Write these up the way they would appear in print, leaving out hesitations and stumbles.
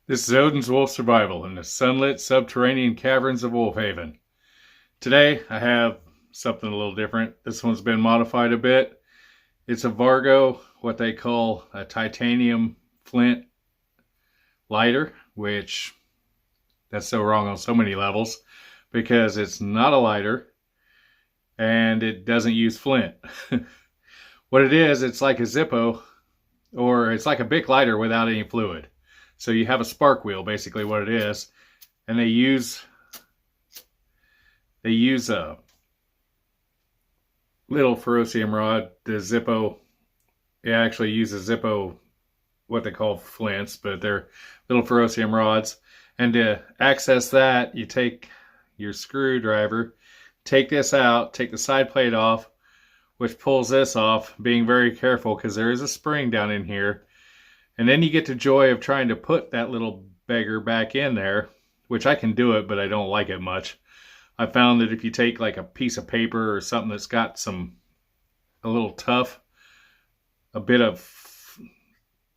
This is Odin's Wolf Survival in the sunlit subterranean caverns of Wolfhaven. Today I have something a little different. This one's been modified a bit. It's a Vargo, what they call a titanium flint lighter, which that's so wrong on so many levels because it's not a lighter and it doesn't use flint. What it is, it's like a Zippo, or it's like a Bic lighter without any fluid. So you have a spark wheel, basically what it is, and they use a little ferrocium rod. The Zippo, it actually uses Zippo, what they call flints, but they're little ferrocium rods. And to access that, you take your screwdriver, take this out, take the side plate off, which pulls this off, being very careful because there is a spring down in here. And then you get the joy of trying to put that little beggar back in there, which I can do it, but I don't like it much. I found that if you take like a piece of paper or something that's got a little tough, a bit of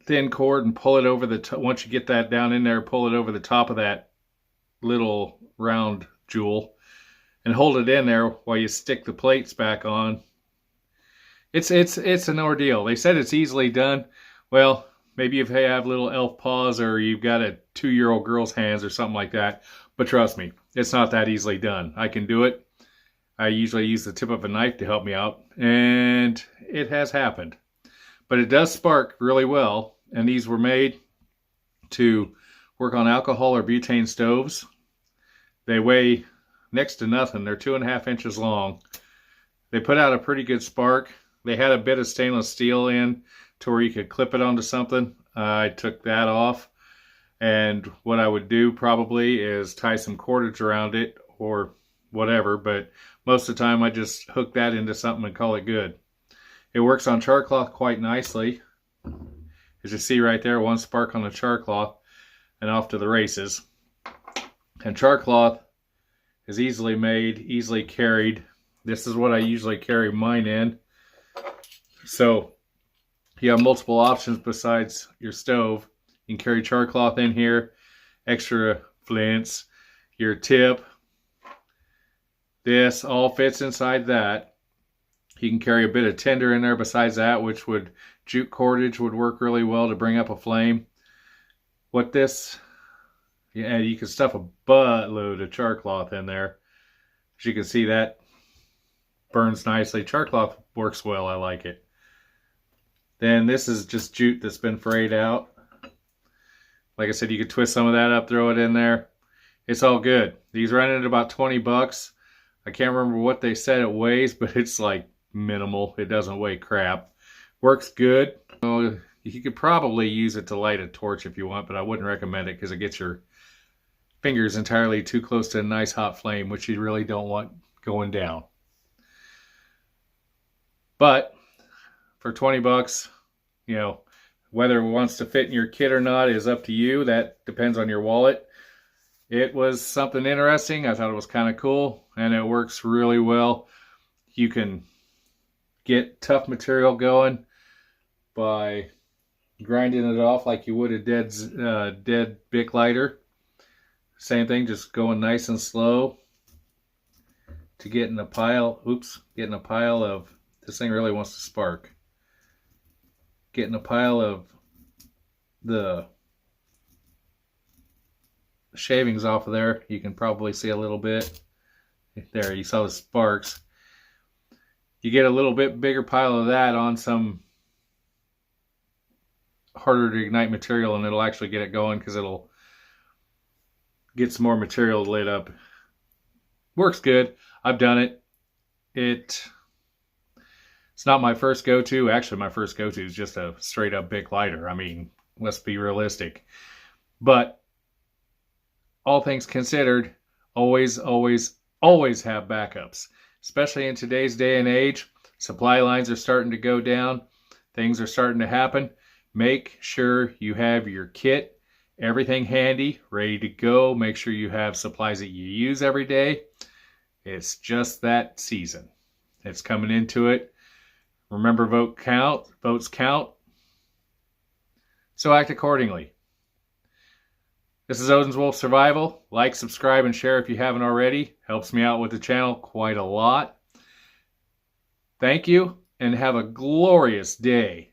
thin cord, and pull it over once you get that down in there, pull it over the top of that little round jewel and hold it in there while you stick the plates back on. It's an ordeal. They said it's easily done. Well, maybe if you have little elf paws or you've got a 2-year-old girl's hands or something like that. But trust me, it's not that easily done. I can do it. I usually use the tip of a knife to help me out, and it has happened. But it does spark really well, and these were made to work on alcohol or butane stoves. They weigh next to nothing. They're 2.5 inches long. They put out a pretty good spark. They had a bit of stainless steel in to where you could clip it onto something. I took that off, and what I would do probably is tie some cordage around it or whatever, but most of the time I just hook that into something and call it good. It works on char cloth quite nicely. As you see right there, one spark on the char cloth and off to the races. And char cloth is easily made, easily carried. This is what I usually carry mine in. So you have multiple options besides your stove. You can carry char cloth in here, extra flints, your tip. This all fits inside that. You can carry a bit of tinder in there besides that, which would, jute cordage would work really well to bring up a flame. What this, yeah, you can stuff a buttload of char cloth in there. As you can see, that burns nicely. Char cloth works well, I like it. Then this is just jute that's been frayed out. Like I said, you could twist some of that up, throw it in there. It's all good. These run at about 20 bucks. I can't remember what they said it weighs, but it's like minimal. It doesn't weigh crap. Works good. Well, you could probably use it to light a torch if you want, but I wouldn't recommend it because it gets your fingers entirely too close to a nice hot flame, which you really don't want going down. But for 20 bucks, you know, whether it wants to fit in your kit or not is up to you. That depends on your wallet. It was something interesting. I thought it was kind of cool, and it works really well. You can get tough material going by grinding it off like you would a dead Bic lighter. Same thing, just going nice and slow to get in a pile. Getting a pile of, this thing really wants to spark. Getting a pile of the shavings off of there. You can probably see a little bit. There, you saw the sparks. You get a little bit bigger pile of that on some harder to ignite material, and it'll actually get it going because it'll get some more material lit up. Works good. I've done it. It's not my first go-to. Actually, my first go-to is just a straight up Bic lighter. I mean, let's be realistic. But all things considered, always, always, always have backups. Especially in today's day and age, supply lines are starting to go down. Things are starting to happen. Make sure you have your kit, everything handy, ready to go. Make sure you have supplies that you use every day. It's just that season. It's coming into it. Remember, votes count. So act accordingly. This is Odin's Wolf Survival. Like, subscribe, and share if you haven't already. Helps me out with the channel quite a lot. Thank you, and have a glorious day.